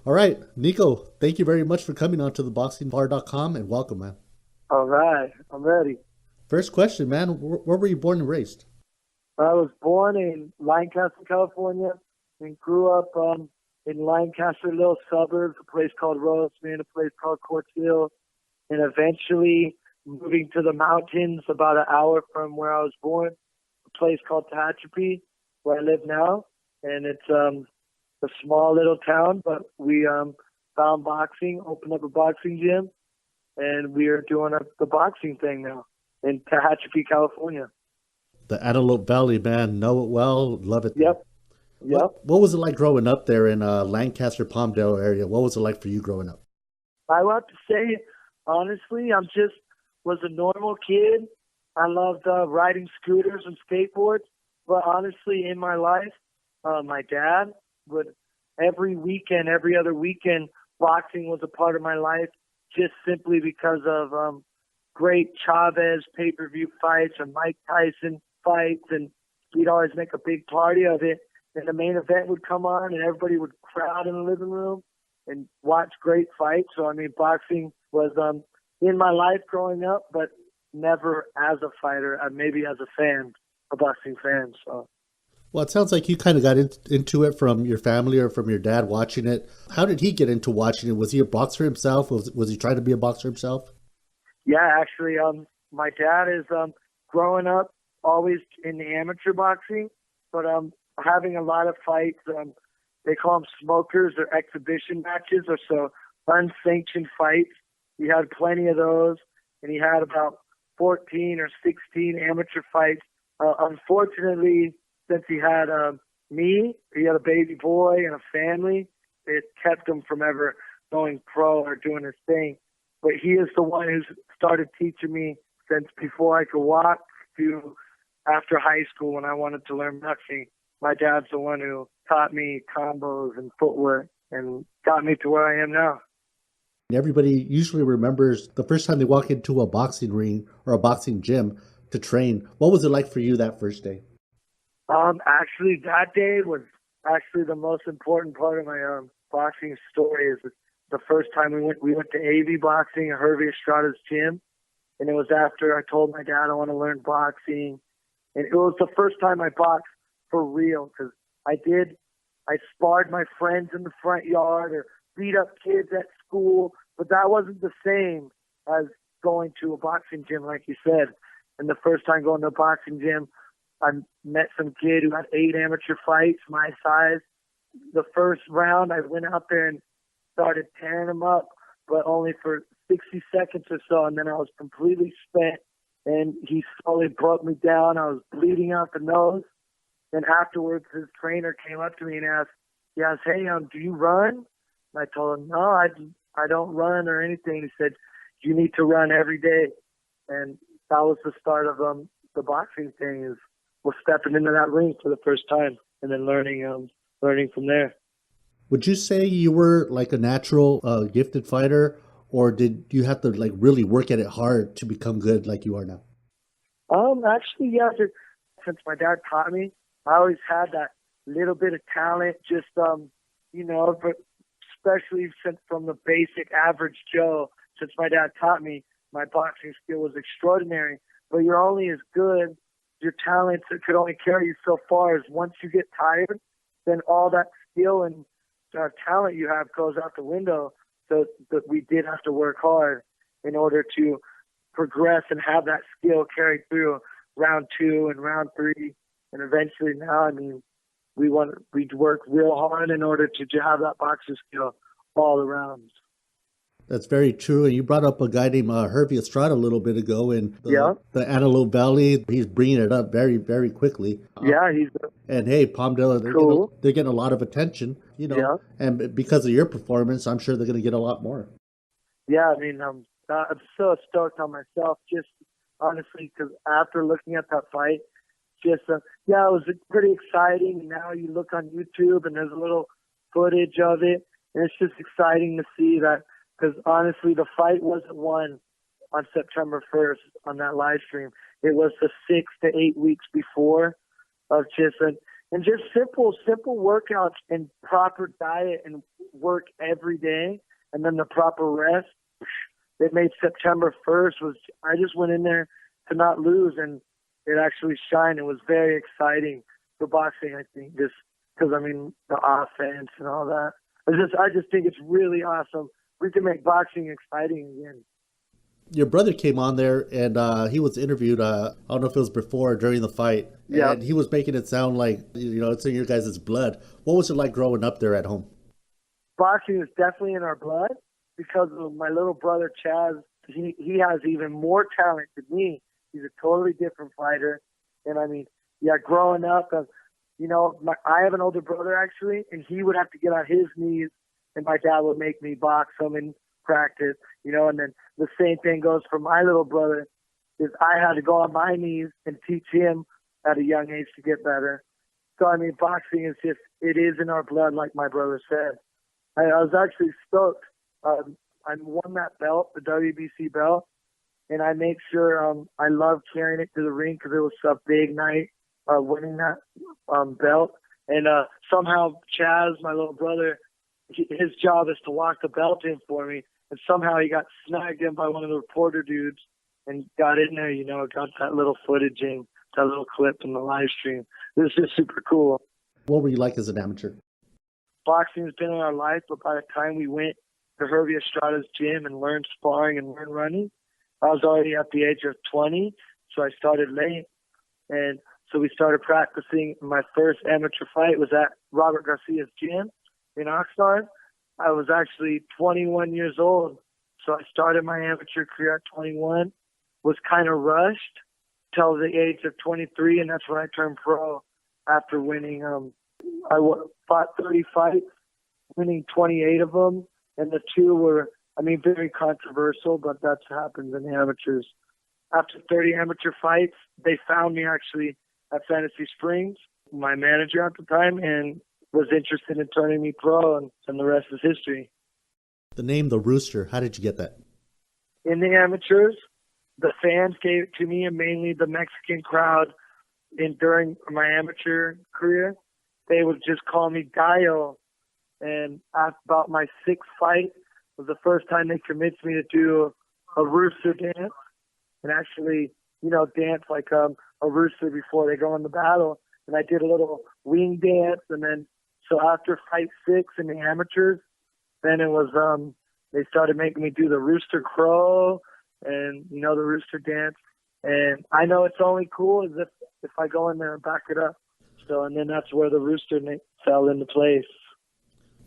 All right, Nico, thank you very much for coming on to the boxingbar.com and welcome, man. All right, I'm ready. First question, man, where were you born and raised? I was born in Lancaster, California, and grew up in Lancaster, little suburbs, a place called Roseman, a place called Courtfield, and eventually moving to the mountains about an hour from where I was born, a place called Tehachapi, where I live now. And it's a small little town, but we found boxing, opened up a boxing gym, and we are doing the boxing thing now in Tehachapi, California. The Antelope Valley, man, know it well, love it there. Yep, yep. What was it like growing up there in Lancaster, Palmdale area? What was it like for you growing up? I would have to say, honestly, I'm just was a normal kid. I loved riding scooters and skateboards. But honestly, in my life, my dad would every weekend, every other weekend, boxing was a part of my life, just simply because of great Chavez pay-per-view fights and Mike Tyson fights, and we'd always make a big party of it. And the main event would come on, and everybody would crowd in the living room and watch great fights. So I mean, boxing was in my life growing up, but never as a fighter. Maybe as a fan, a boxing fan. So Well, it sounds like you kind of got into it from your family or from your dad watching it. How did he get into watching it? Was he a boxer himself? Was he trying to be a boxer himself? yeah, actually, my dad is growing up always in the amateur boxing, but having a lot of fights. They call them smokers or exhibition matches, or so unsanctioned fights. He had plenty of those, and he had about 14 or 16 amateur fights. Unfortunately, since he had me, he had a baby boy and a family, it kept him from ever going pro or doing his thing. But he is the one who's started teaching me since before I could walk to after high school when I wanted to learn boxing. My dad's the one who taught me combos and footwork and got me to where I am now. Everybody usually remembers the first time they walk into a boxing ring or a boxing gym to train. What was it like for you that first day? Actually, that day was actually the most important part of my boxing story. Is the first time we went to AV boxing at Herbie Astride's gym, and it was after I told my dad I want to learn boxing, and it was the first time I boxed for real because I sparred my friends in the front yard or beat up kids at school, but that wasn't the same as going to a boxing gym, like you said. And the first time going to a boxing gym, I met some kid who had 8 amateur fights, my size. The first round, I went out there and started tearing him up, but only for 60 seconds or so, and then I was completely spent, and he slowly broke me down. I was bleeding out the nose. Then afterwards, his trainer came up to me and asked, hey, do you run? And I told him, no, I don't run or anything. He said, you need to run every day. And that was the start of the boxing thing, is was stepping into that ring for the first time and then learning from there. Would you say you were like a natural gifted fighter, or did you have to like really work at it hard to become good like you are now? Actually, yeah, since my dad taught me, I always had that little bit of talent, just, but especially since from the basic average Joe, since my dad taught me, my boxing skill was extraordinary. But you're only as good, your talent could only carry you so far as once you get tired, then all that skill and talent you have goes out the window. So that we did have to work hard in order to progress and have that skill carried through round 2 and round 3. And eventually now, I mean, we work real hard in order to have that boxing skill all around. That's very true. And you brought up a guy named Herbie Estrada a little bit ago in Yeah, the Antelope Valley. He's bringing it up very, very quickly. yeah, he's And hey, Palmdale, cool. they're getting a lot of attention, Yeah, and because of your performance, I'm sure they're going to get a lot more. yeah. I mean, I'm so stoked on myself, just honestly, because after looking at that fight, just yeah, it was pretty exciting. Now you look on YouTube and there's a little footage of it, and it's just exciting to see that. Because honestly, the fight wasn't won on September 1st on that live stream. It was the 6 to 8 weeks before of just and just simple workouts and proper diet and work every day, and then the proper rest. It made September 1st I just went in there to not lose, and it actually shined. It was very exciting for boxing, I think, just because, I mean, the offense and all that. I just think it's really awesome. We can make boxing exciting again. Your brother came on there and he was interviewed. I don't know if it was before or during the fight. Yeah. And he was making it sound like, it's in your guys' blood. What was it like growing up there at home? Boxing is definitely in our blood because of my little brother, Chaz. He has even more talent than me. He's a totally different fighter. And I mean, yeah, growing up, I have an older brother actually, and he would have to get on his knees, and my dad would make me box him in practice, and then the same thing goes for my little brother, is I had to go on my knees and teach him at a young age to get better. So, I mean, boxing is just, it is in our blood, like my brother said. I was actually stoked. I won that belt, the WBC belt, and I make sure I love carrying it to the ring because it was a big night winning that belt. And somehow Chaz, my little brother, his job is to walk the belt in for me. And somehow he got snagged in by one of the reporter dudes and got in there, got that little footage in, that little clip in the live stream. It was just super cool. What were you like as an amateur? Boxing has been in our life, but by the time we went to Herbie Astride's gym and learned sparring and learned running, I was already at the age of 20, so I started late. And so we started practicing. My first amateur fight was at Robert Garcia's gym in Oxnard. I was actually 21 years old, so I started my amateur career at 21, was kind of rushed till the age of 23, and that's when I turned pro after winning. I fought 30 fights, winning 28 of them, and the 2 were, very controversial, but that's happens in the amateurs. After 30 amateur fights, they found me actually at Fantasy Springs, my manager at the time, and was interested in turning me pro, and the rest is history. The name The Rooster, how did you get that? In the amateurs, the fans gave it to me, and mainly the Mexican crowd during my amateur career. They would just call me Gallo. And about my 6th fight was the first time they convinced me to do a rooster dance and actually, dance like a rooster before they go in the battle. And I did a little wing dance, and then so after fight 6 in the amateurs, then it was they started making me do the rooster crow and the rooster dance. And I know it's only cool if I go in there and back it up. So, and then that's where the rooster fell into place.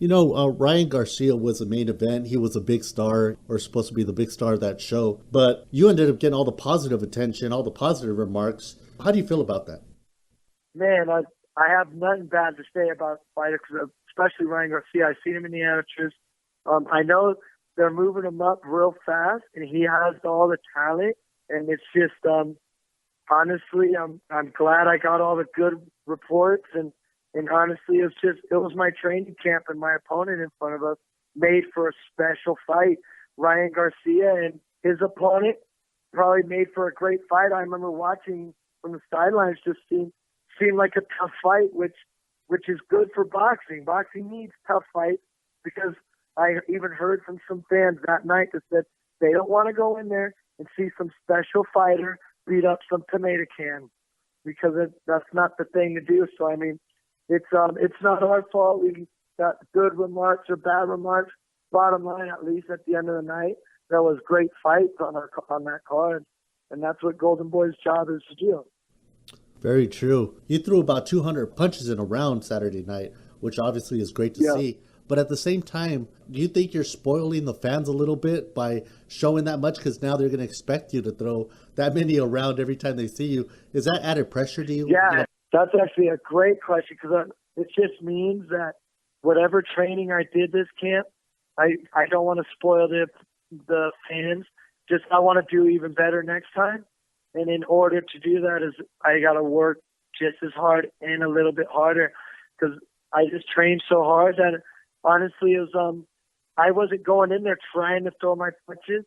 Ryan Garcia was the main event. He was a big star, or supposed to be the big star of that show. But you ended up getting all the positive attention, all the positive remarks. How do you feel about that? Man, I have nothing bad to say about fighters, especially Ryan Garcia. I've seen him in the amateurs. I know they're moving him up real fast, and he has all the talent. And it's just, honestly, I'm glad I got all the good reports. And honestly, it was my training camp, and my opponent in front of us made for a special fight. Ryan Garcia and his opponent probably made for a great fight. I remember watching from the sidelines, just seemed like a tough fight, which is good for boxing. Boxing needs tough fights, because I even heard from some fans that night that said they don't want to go in there and see some special fighter beat up some tomato can, because that's not the thing to do. So, it's not our fault we got good remarks or bad remarks. Bottom line, at least at the end of the night, there was great fights on that card, and that's what Golden Boy's job is to do. Very true. You threw about 200 punches in a round Saturday night, which obviously is great to see. But at the same time, do you think you're spoiling the fans a little bit by showing that much? Because now they're going to expect you to throw that many around every time they see you. Is that added pressure to you? Yeah, that's actually a great question, because it just means that whatever training I did this camp, I don't want to spoil the fans. Just I want to do even better next time. And in order to do that, I got to work just as hard and a little bit harder, because I just trained so hard that honestly, it was I wasn't going in there trying to throw my punches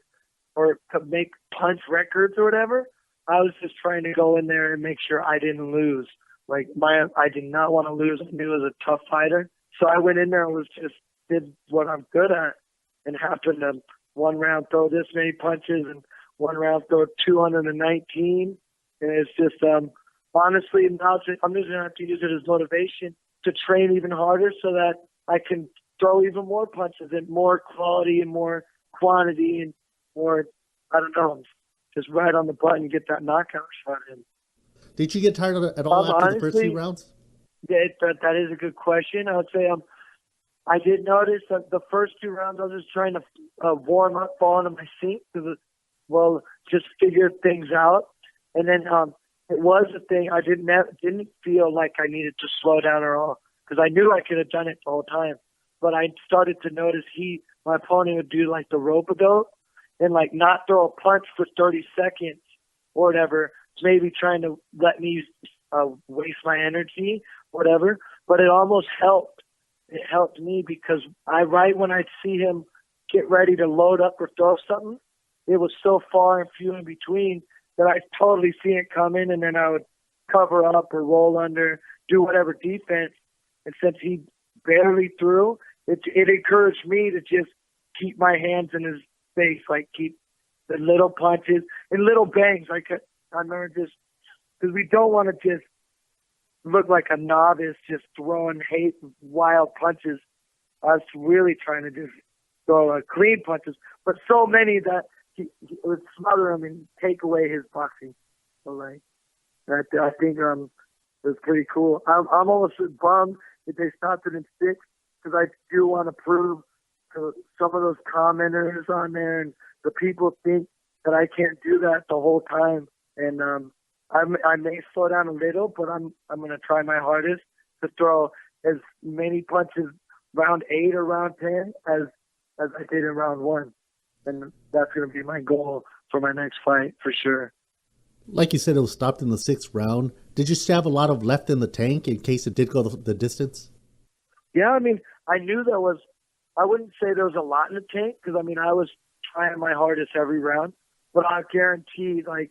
or to make punch records or whatever. I was just trying to go in there and make sure I didn't lose. Like I did not want to lose. I knew I was a tough fighter. So I went in there and did what I'm good at, and happened to one round throw this many punches and one round throw 219. And it's just, honestly, now I'm just going to have to use it as motivation to train even harder so that I can throw even more punches and more quality and more quantity and more, I don't know, just right on the button and get that knockout shot in. Did you get tired of it at all after the first few rounds? Yeah, that is a good question. I would say I did notice that the first 2 rounds I was just trying to warm up, fall into my seat, just figure things out. And then it was a thing. I didn't feel like I needed to slow down at all because I knew I could have done it the whole time. But I started to notice my opponent would do like the rope-a-dope and like not throw a punch for 30 seconds or whatever, maybe trying to let me waste my energy, whatever. But it almost helped. It helped me because right when I'd see him get ready to load up or throw something, it was so far and few in between that I totally see it coming, and then I would cover up or roll under, do whatever defense. And since he barely threw, it encouraged me to just keep my hands in his face, like keep the little punches and little bangs. I remember just because we don't want to just look like a novice just throwing wild punches. I was really trying to just throw clean punches, but so many that he would smother him and take away his boxing. So like, I think it was pretty cool. I'm almost bummed that they stopped it in 6 because I do want to prove to some of those commenters on there and the people think that I can't do that the whole time. And I may slow down a little, but I'm going to try my hardest to throw as many punches round 8 or round 10 as I did in round 1. And that's going to be my goal for my next fight for sure. Like you said, it was stopped in the 6th round. Did you still have a lot of left in the tank in case it did go the distance? Yeah, I mean, I knew I wouldn't say there was a lot in the tank because, I mean, I was trying my hardest every round. But I guarantee, like,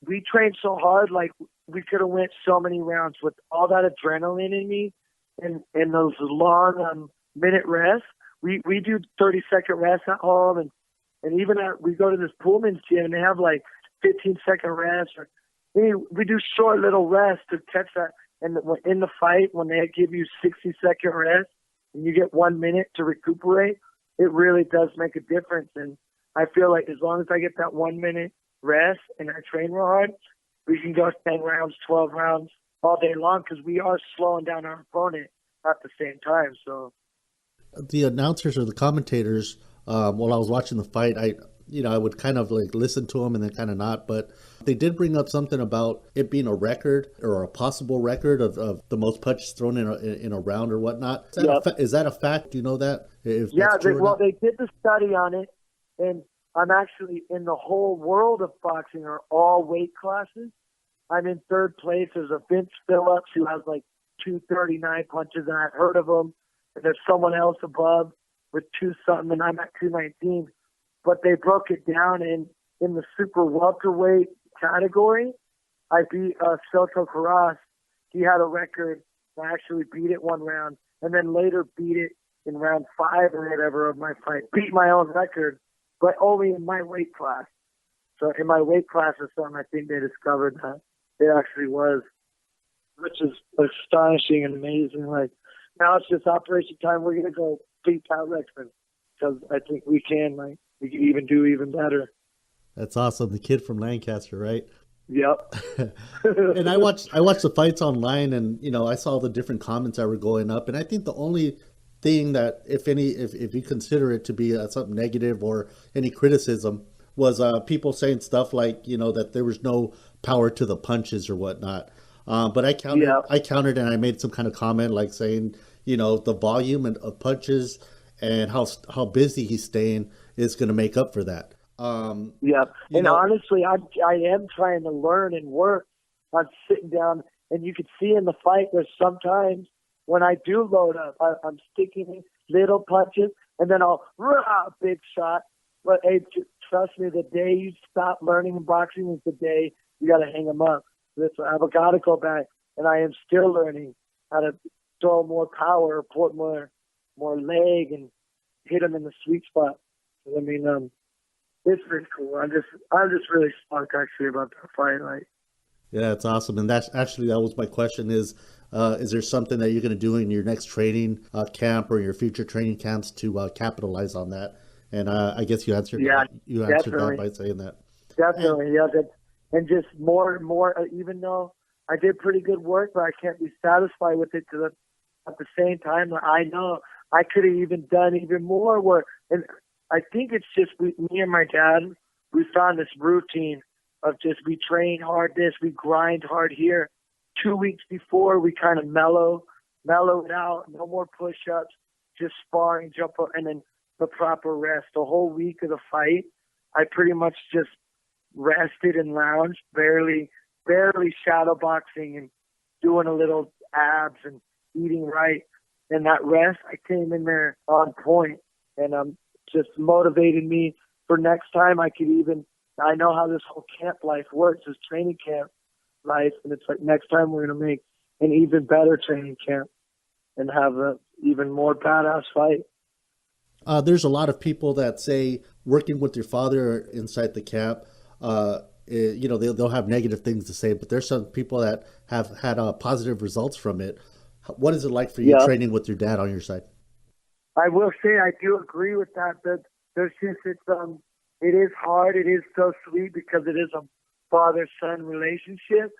we trained so hard, like, we could have went so many rounds with all that adrenaline in me and those long minute rests. We do 30-second rests at home, and even we go to this Pullman's gym, and they have, like, 15-second rests. We do short little rests to catch that. And in the fight, when they give you 60-second rest and you get 1 minute to recuperate, it really does make a difference. And I feel like as long as I get that 1 minute rest and I train real hard, we can go 10 rounds, 12 rounds all day long because we are slowing down our opponent at the same time. So the announcers or the commentators, while I was watching the fight, I would kind of like listen to them and then kind of not, but they did bring up something about it being a record or a possible record of the most punches thrown in a round or whatnot. Is that a fact? Do you know that? They did the study on it, and I'm actually in the whole world of boxing are all weight classes. I'm in 3rd place. There's a Vince Phillips who has like 239 punches, and I've heard of him. And there's someone else above with 2-something, and I'm at 219. But they broke it down in the super welterweight category. I beat Celto Carras. He had a record. I actually beat it 1 round, and then later beat it in round 5 or whatever of my fight. Beat my own record, but only in my weight class. So in my weight class or something, I think they discovered that it actually was, which is astonishing and amazing. Like, now it's just operation time. We're going to go beat Pat Rexman because I think we can, like, we can even do even better. That's awesome. The kid from Lancaster, right? Yep. And I watched the fights online, and I saw the different comments that were going up, and I think the only thing that, if you consider it to be something negative or any criticism, was people saying stuff like that there was no power to the punches or whatnot. But I countered and I made some kind of comment like saying the volume of punches and how busy he's staying is going to make up for that. Honestly, I am trying to learn and work on sitting down, and you can see in the fight there's sometimes when I do load up, I'm sticking little punches, and then I'll big shot. But hey, trust me, the day you stop learning boxing is the day you got to hang them up. I got to go back and I am still learning how to throw more power, put more leg, and hit them in the sweet spot. I mean, it's pretty cool. I'm just really stoked actually about that fight. Like, Yeah, it's awesome. And that's actually, that was my question is there something that you're going to do in your next training camp or your future training camps to capitalize on that? And I guess yeah, you answered that definitely, by saying that. And definitely, yeah. And just more and more. Even though I did pretty good work, but I can't be satisfied with it. At the same time, I know I could have even done even more work. And I think it's just me and my dad. We found this routine of just we train hard this, we grind hard here. 2 weeks before, we kind of mellow it out. No more push-ups, just sparring, jump up, and then the proper rest. The whole week of the fight, I pretty much just rested and lounged, barely shadow boxing and doing a little abs and eating right. And that rest, I came in there on point, and just motivated me for next time. I know how this whole camp life works, this training camp life, and it's like next time we're going to make an even better training camp and have a even more badass fight. there's a lot of people that say working with your father inside the camp, they'll have negative things to say, but there's some people that have had positive results from it. What is it like for you Yeah, training with your dad on your side? I will say I do agree with that. That there's just it is hard. It is so sweet because it is a father-son relationship.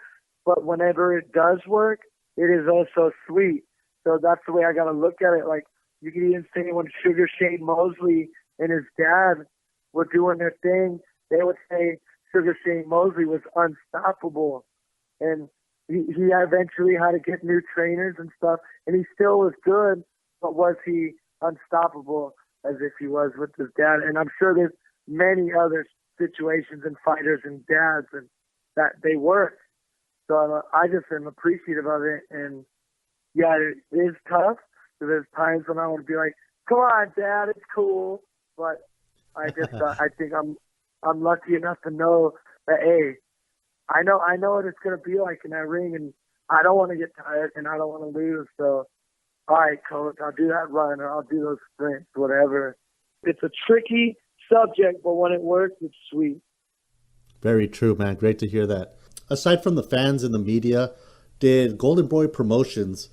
But whenever it does work, it is also sweet. So that's the way I got to look at it. Like you could even say when Sugar Shane Mosley and his dad were doing their thing, they would say Sugar Shane Mosley was unstoppable, and he eventually had to get new trainers and stuff, and he still was good, but was he unstoppable as if he was with his dad? And I'm sure there's many other situations and fighters and dads and that they work. So I just am appreciative of it. And yeah, it is tough. So there's times when I want to be like, "Come on, Dad, it's cool." But I just I think I'm lucky enough to know that hey, I know what it's gonna be like in that ring, and I don't want to get tired and I don't want to lose. So all right, coach, I'll do that run or I'll do those sprints, whatever. It's a tricky subject, but when it works, it's sweet. Very true, man. Great to hear that. Aside from the fans and the media, did Golden Boy Promotions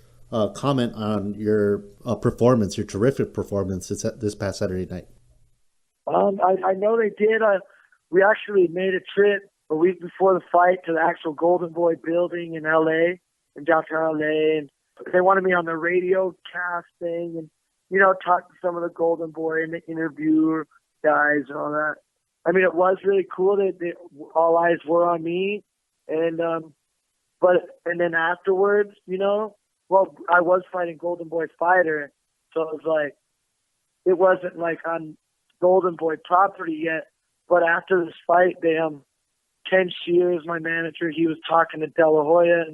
comment on your performance, your terrific performance this past Saturday night? I know they did. We actually made a trip a week before the fight to the actual Golden Boy building in L.A., in downtown L.A., and they wanted me on the radio cast thing and, talk to some of the Golden Boy and the interview guys and all that. I mean, it was really cool that all eyes were on me. And then afterwards, well, I was fighting Golden Boy Fighter, so it was like, it wasn't like on Golden Boy property yet. But after this fight, Ken Shears, my manager, he was talking to De La Hoya,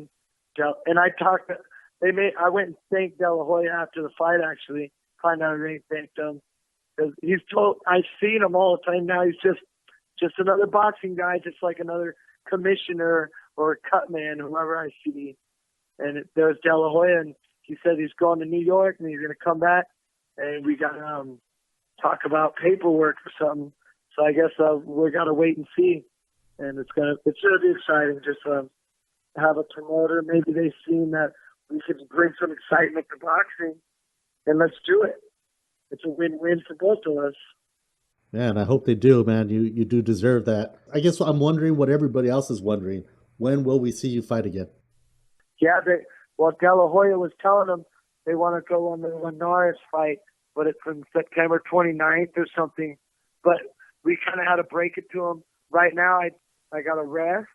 and I went and thanked De La Hoya after the fight, actually. Climbed down the ring, thanked him. Because I've seen him all the time now. He's just another boxing guy, just like another commissioner or a cut man, whoever I see. And there's De La Hoya, and he said he's going to New York and he's going to come back, and we got to talk about paperwork or something. So I guess we got to wait and see. And it's gonna be exciting. Just have a promoter. Maybe they've seen that we could bring some excitement to boxing, and let's do it. It's a win-win for both of us. Man, I hope they do, man. You do deserve that. I guess I'm wondering what everybody else is wondering. When will we see you fight again? Yeah, De La Hoya was telling them they want to go on the Linares fight, but it's from September 29th or something. But we kind of had to break it to them. Right now, I got a rest.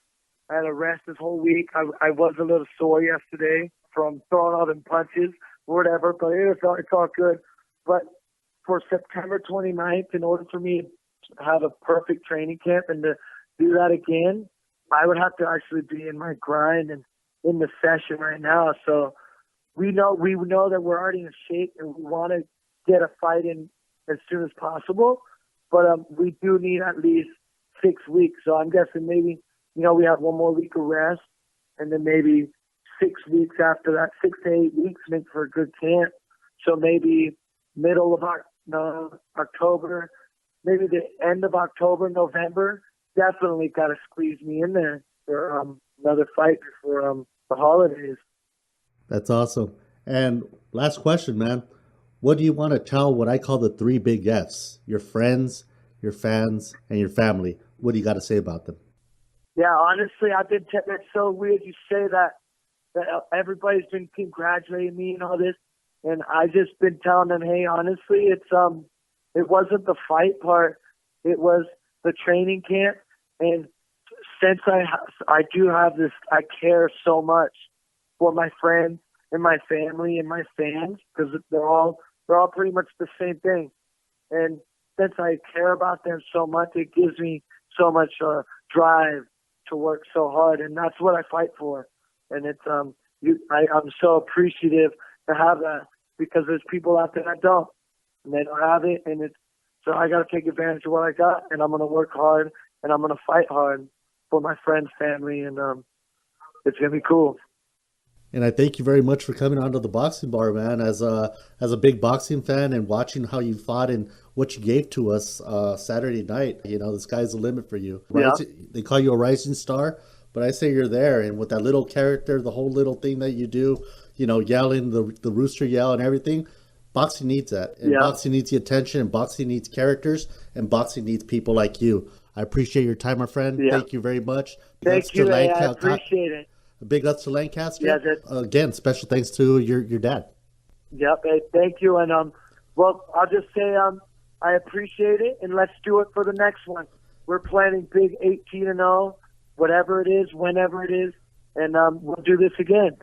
I had a rest this whole week. I was a little sore yesterday from throwing all them punches or whatever, but it's all good. But for September 29th, in order for me to have a perfect training camp and to do that again, I would have to actually be in my grind and in the session right now. So we know that we're already in shape and we want to get a fight in as soon as possible. But we do need at least 6 weeks. So I'm guessing maybe, we have one more week of rest and then maybe 6 weeks after that, 6 to 8 weeks make for a good camp. So maybe middle of October, maybe the end of October, November. Definitely got to squeeze me in there for another fight before the holidays. That's awesome. And last question, man. What do you want to tell what I call the three big F's? Your friends, your fans, and your family. What do you got to say about them? Yeah, honestly, that's so weird you say that everybody's been congratulating me and all this. And I just been telling them, hey, honestly, it wasn't the fight part. It was the training camp. And since I do have this, I care so much for my friends and my family and my fans, because they're all pretty much the same thing. And since I care about them so much, it gives me so much drive to work so hard, and that's what I fight for. And it's I'm so appreciative to have that, because there's people out there that don't, and they don't have it, and so I got to take advantage of what I got, and I'm gonna work hard, and I'm gonna fight hard for my friends, family, and it's gonna be cool. And I thank you very much for coming onto the boxing bar, man. As a big boxing fan and watching how you fought and what you gave to us Saturday night, the sky's the limit for you. Yeah. They call you a rising star, but I say you're there. And with that little character, the whole little thing that you do, yelling, the rooster yell and everything, boxing needs that. And boxing needs the attention, and boxing needs characters, and boxing needs people like you. I appreciate your time, my friend. Yeah. Thank you very much. Thank you, I appreciate it. Big ups to Lancaster. Yeah, again, special thanks to your dad. Yep, hey, thank you. And well, I'll just say I appreciate it, and let's do it for the next one. We're planning big 18-0, whatever it is, whenever it is, and we'll do this again.